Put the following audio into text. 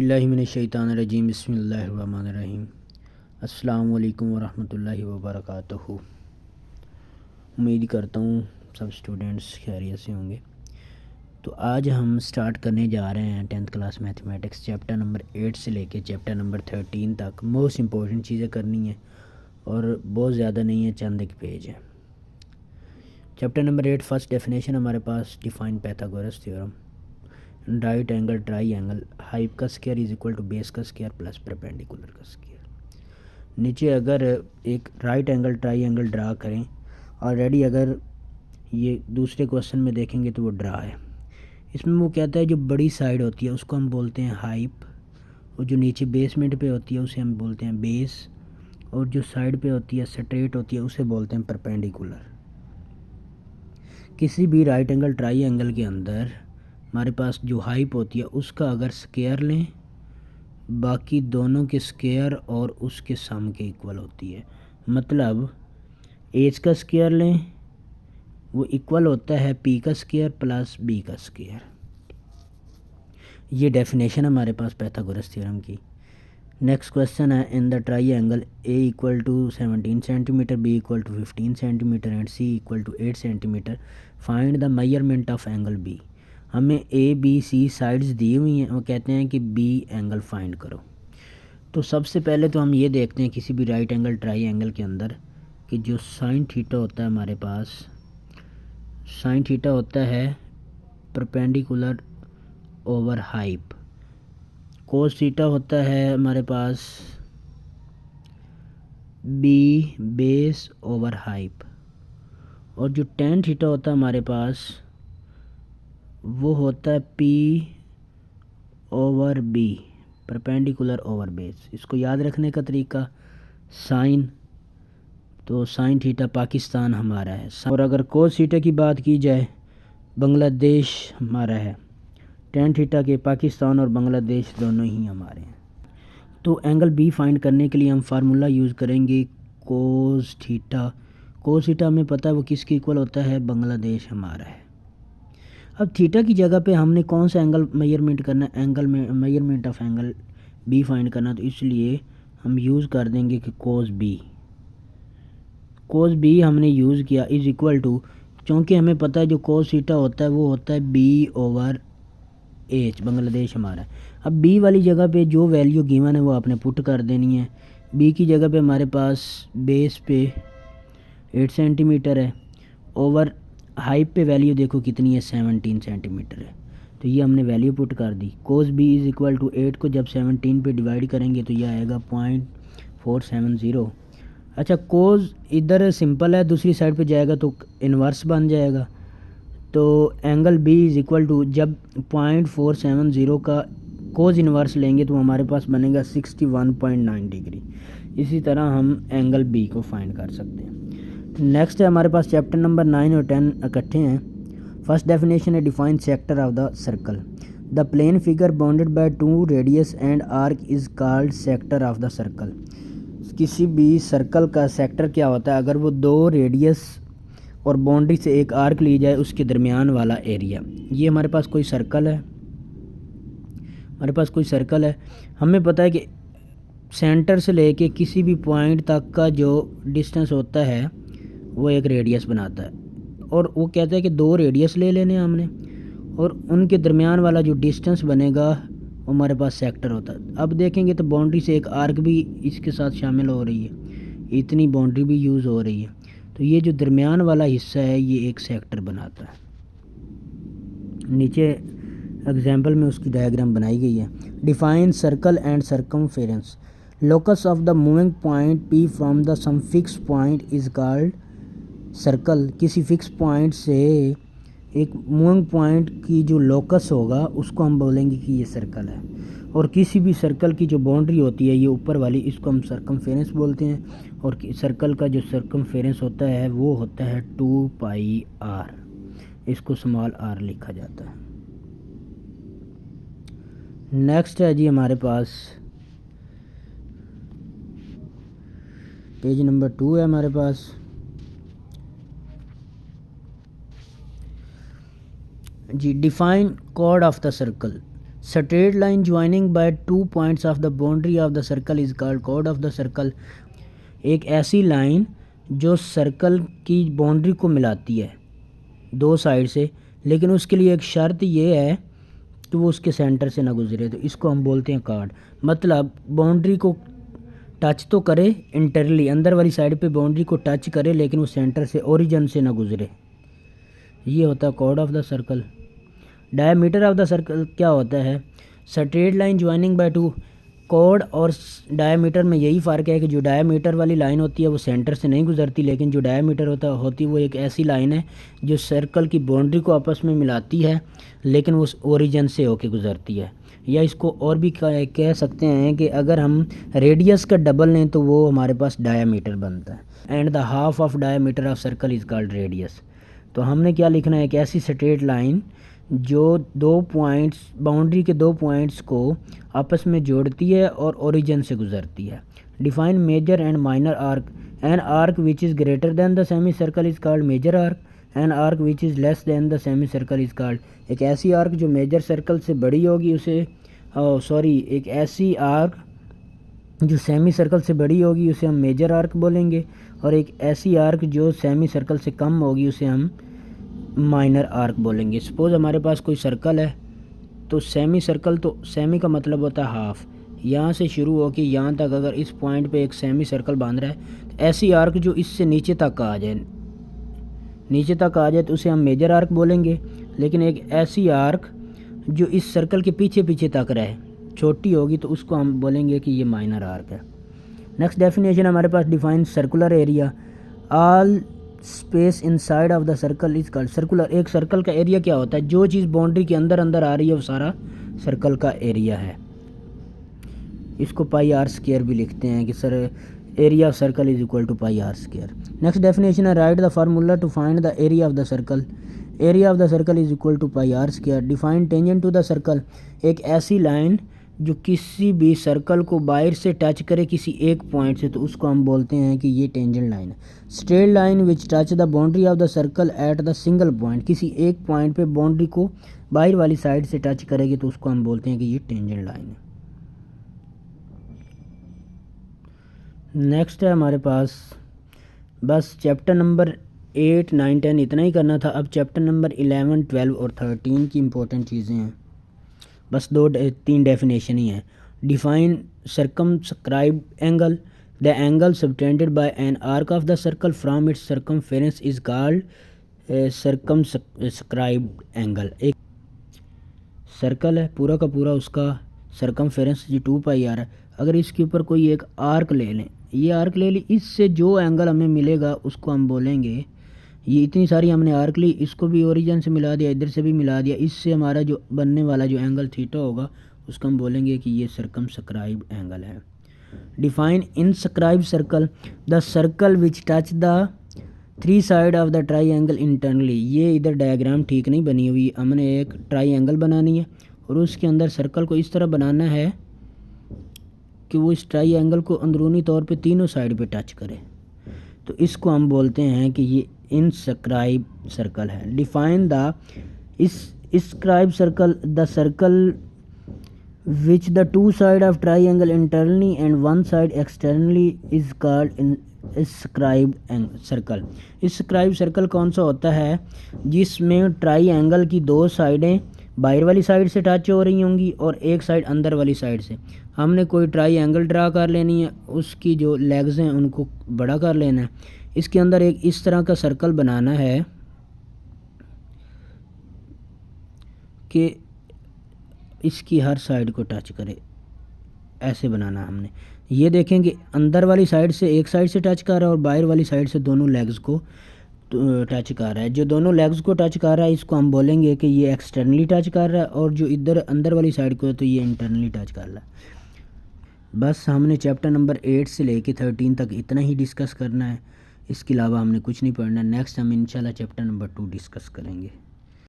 औज़ुबिल्लाहिमिनश्शैतानिर्रजीम बिस्मिल्लाहिर्रहमानिर्रहीम। अस्सलामु अलैकुम वरहमतुल्लाहि वबरकातुहू। उम्मीद करता हूँ सब स्टूडेंट्स खैरियत से होंगे। तो आज हम स्टार्ट करने जा रहे हैं 10th class mathematics chapter number 8 से लेके चैप्टर नंबर 13 तक। मोस्ट इम्पोर्टेंट चीज़ें करनी है और बहुत ज़्यादा नहीं है, चंद एक पेज है। चैप्टर नंबर 8 फर्स्ट डेफिनेशन हमारे पास define Pythagoras theorem. Right angle triangle हाइप का square is equal to base का स्क्वायर प्लस परपेंडिकुलर का स्क्वायर। नीचे अगर एक right angle triangle draw करें, ऑलरेडी अगर ये दूसरे क्वेश्चन में देखेंगे तो वो ड्रा है। इसमें वो कहता है जो बड़ी साइड होती है उसको हम बोलते हैं हाइप, और जो नीचे बेसमेंट पे होती है उसे हम बोलते हैं बेस, और जो साइड पे होती है स्ट्रेट होती है उसे बोलते हैं परपेंडिकुलर। किसी भी राइट एंगल ट्राई एंगल के अंदर हमारे पास जो हाइप होती है उसका अगर स्क्वायर लें, बाकी दोनों के स्क्वायर और उसके सम के इक्वल होती है। मतलब एच का स्क्वायर लें, वो इक्वल होता है पी का स्क्वायर प्लस बी का स्क्वायर। ये डेफिनेशन हमारे पास पाइथागोरस थ्योरम की। नेक्स्ट क्वेश्चन है, in the triangle A equal to 17 centimetre, B equal to 15 centimetre and C equal to 8 centimetre, find the measurement of angle B. हमें A B C sides दी हुई हैं और कहते हैं कि B angle find करो। तो सबसे पहले तो हम ये देखते हैं किसी भी राइट एंगल ट्राई एंगल के अंदर कि जो साइन थीटा होता है हमारे पास, साइन थीटा होता है perpendicular over hype. Cos theta होता है हमारे पास बी बेस ओवर हाइप, और जो टेन थीटा होता है हमारे पास वो होता है P over B perpendicular over base. इसको याद रखने का तरीका, साइन, तो साइन थीटा पाकिस्तान हमारा है, और अगर कोस थीटा की बात की जाए बांग्लादेश हमारा है। टेन थीटा के पाकिस्तान और बांग्लादेश दोनों ही हमारे हैं। तो एंगल बी फाइंड करने के लिए हम फार्मूला यूज़ करेंगे कोस थीटा। कोस थीटा हमें पता है वो किसके इक्वल होता है, बांग्लादेश हमारा है। अब थीटा की जगह पे हमने कौन सा एंगल मेजरमेंट करना है, एंगल में measurement of angle B find करना, तो इसलिए हम यूज़ कर देंगे कि कोस बी। कोस बी हमने यूज़ किया इज़ इक्वल टू, क्योंकि हमें पता है जो कोस थीटा होता है वो होता है बी ओवर एच, बांग्लादेश हमारा है। अब बी वाली जगह पे जो वैल्यू गिवन है वो आपने पुट कर देनी है। बी की जगह पे हमारे पास बेस पे 8 सेंटीमीटर है, ओवर हाइप पे वैल्यू देखो कितनी है, 17 सेंटीमीटर है। तो ये हमने वैल्यू पुट कर दी। Cos B is equal to 8 को जब 17 पे डिवाइड करेंगे तो ये आएगा 0.470। अच्छा, कोस इधर सिंपल है, दूसरी साइड पे जाएगा तो इन्वर्स बन जाएगा। तो angle B is equal to जब 0.470 का कोस इन्वर्स लेंगे तो हमारे पास बनेगा 61.9 डिग्री। इसी तरह हम एंगल बी को फाइंड कर सकते हैं। नेक्स्ट है हमारे पास चैप्टर नंबर 9 और 10 इकट्ठे हैं। फर्स्ट डेफिनेशन है define sector of the circle. The plane figure bounded by 2 radius and arc is called sector of the circle. किसी भी सर्कल का सेक्टर क्या होता है, अगर वो 2 रेडियस और बाउंड्री से एक आर्क ली जाए उसके दरमियान वाला एरिया। ये हमारे पास कोई सर्कल है, हमारे पास कोई सर्कल है। हमें पता है कि सेंटर से लेके किसी भी पॉइंट तक का जो डिस्टेंस होता है वो एक रेडियस बनाता है, और वो कहता है कि 2 रेडियस ले लेने हमने, और उनके दरमियान वाला जो डिस्टेंस बनेगा वो हमारे पास सेक्टर होता है। अब देखेंगे तो बाउंड्री से एक आर्क भी इसके साथ शामिल हो रही है, इतनी बाउंड्री भी यूज़ हो रही है। तो ये जो दरमियान वाला हिस्सा है ये एक सेक्टर बनाता है। नीचे एग्जाम्पल में उसकी डायग्राम बनाई गई है। Define circle and circumference. Locus of the moving point P from the some fix point is called circle. किसी फिक्स पॉइंट से एक मूविंग पॉइंट की जो लोकस होगा उसको हम बोलेंगे कि ये सर्कल है, और किसी भी सर्कल की जो बाउंड्री होती है ये ऊपर वाली, इसको हम सर्कमफेरेंस बोलते हैं, और सर्कल का जो सर्कमफेरेंस होता है वो होता है 2 पाई आर, इसको स्मॉल आर लिखा जाता है। नेक्स्ट है जी हमारे पास पेज नंबर 2 है हमारे पास। G define chord of the circle. Straight line joining by 2 points of the boundary of the circle is called chord of the circle. एक ऐसी लाइन जो सर्कल की बाउंड्री को मिलाती है दो साइड से, लेकिन उसके लिए एक शर्त ये है कि वो उसके सेंटर से ना गुजरे, तो इसको हम बोलते हैं कॉर्ड। मतलब बाउंड्री को टच तो करे इंटरली, अंदर वाली साइड पे बाउंड्री को टच करे, लेकिन वो सेंटर से ओरिजिन से ना गुजरे, ये होता है chord of the circle. Diameter of the circle क्या होता है? Straight line joining by 2। Chord और डायमीटर में यही फ़र्क है कि जो डायमीटर वाली लाइन होती है वो सेंटर से नहीं गुजरती, लेकिन जो डायमीटर होती वो एक ऐसी लाइन है जो सर्कल की बाउंड्री को आपस में मिलाती है, लेकिन वो ओरिजिन से होके गुजरती है। या इसको और भी कह सकते हैं कि अगर हम रेडियस का डबल लें तो वो हमारे पास डायमीटर बनता है। And the half of diameter of circle is called radius. तो हमने क्या लिखना है? एक ऐसी स्ट्रेट लाइन जो दो पॉइंट्स, बाउंड्री के दो पॉइंट्स को आपस में जोड़ती है और ओरिजिन से गुजरती है। Define major and minor arc. An arc which is greater than the semicircle is called major arc. An arc which is less than the semicircle is called. एक ऐसी आर्क जो major circle से बड़ी होगी उसे एक ऐसी arc जो सेमी सर्कल से बड़ी होगी उसे हम मेजर आर्क बोलेंगे, और एक ऐसी आर्क जो सेमी सर्कल से कम होगी उसे हम माइनर आर्क बोलेंगे। सपोज़ हमारे पास कोई सर्कल है, तो सेमी सर्कल, तो सेमी का मतलब होता है हाफ, यहाँ से शुरू होकर यहाँ तक अगर इस पॉइंट पे एक सेमी सर्कल बांध रहा है, तो ऐसी आर्क जो इससे नीचे तक आ जाए तो उसे हम मेजर आर्क बोलेंगे। लेकिन एक ऐसी आर्क जो इस सर्कल के पीछे पीछे तक रहे, छोटी होगी, तो उसको हम बोलेंगे कि ये माइनर आर्क है। नेक्स्ट डेफिनेशन हमारे पास define circular area. All space inside of the circle is called circular. एक सर्कल का एरिया क्या होता है? जो चीज़ बाउंड्री के अंदर अंदर आ रही है वो सारा सर्कल का एरिया है। इसको पाई आर स्क्वायर भी लिखते हैं कि sir area of circle is equal to pi R square. Next definition है write the formula to find the area of the circle. Area of the circle is equal to pi R square. Define tangent to the circle. एक ऐसी line जो किसी भी circle को बाहर से touch करे किसी एक पॉइंट से, तो उसको हम बोलते हैं कि ये टेंजेंट लाइन है। Straight line which touch the boundary of the circle at the single point. किसी एक पॉइंट पे बाउंड्री को बाहर वाली साइड से टच करेगी तो उसको हम बोलते हैं कि ये टेंजेंट लाइन है। नेक्स्ट है हमारे पास, बस चैप्टर नंबर 8, 9, 10 इतना ही करना था। अब चैप्टर नंबर 11, 12 और 13 की इंपॉर्टेंट चीज़ें हैं। बस 2-3 डेफिनेशन ही हैं। Define circumscribe angle. The angle subtended bye an arc of the circle from its circumference is called circumscribe angle. एक सर्कल है पूरा का पूरा, उसका सर्कमफेरेंस जो 2 पाई आर है, अगर इसके ऊपर कोई एक आर्क ले लें, ये आर्क ले ली, इससे जो एंगल हमें मिलेगा उसको हम बोलेंगे, ये इतनी सारी हमने आर्क ली, इसको भी ओरिजिन से मिला दिया, इधर से भी मिला दिया, इससे हमारा जो बनने वाला जो एंगल थीटा होगा उसको हम बोलेंगे कि ये सर्कमस्क्राइब एंगल है। Define inscribe circle. The circle which touch the 3 side of the triangle internally. ये इधर डायग्राम ठीक नहीं बनी हुई, हमने एक ट्राईएंगल बनानी है और उसके अंदर सर्कल को इस तरह बनाना है कि वो इस ट्राईएंगल को अंदरूनी तौर पे तीनों साइड पे टच करे, तो इसको हम बोलते हैं कि ये इनस्क्राइब सर्कल है। Define the inscribe circle. The circle which the 2 side of triangle internally and 1 side externally is called inscribe circle. Inscribe circle कौन सा होता है? जिसमें ट्राईएंगल की 2 साइडें बाहर वाली साइड से टच हो रही होंगी और एक साइड अंदर वाली साइड से। हमने कोई ट्राईएंगल ड्रा कर लेनी है, उसकी जो लेग्स हैं उनको बड़ा कर लेना है। इसके अंदर एक इस तरह का सर्कल बनाना है कि इसकी हर साइड को टच करे, ऐसे बनाना है हमने। ये देखें कि अंदर वाली साइड से एक साइड से टच कर रहा है और बाहर वाली साइड से दोनों लेग्स को टच कर रहा है। जो दोनों लेग्स को टच कर रहा है इसको हम बोलेंगे कि ये एक्सटर्नली टच कर रहा है, और जो इधर अंदर वाली साइड को है तो ये इंटरनली टच कर रहा है। बस हमने चैप्टर नंबर 8 से लेके 13 तक इतना ही डिस्कस करना है, इसके अलावा हमने कुछ नहीं पढ़ना। नेक्स्ट हम इंशाल्लाह चैप्टर नंबर 2 डिस्कस करेंगे।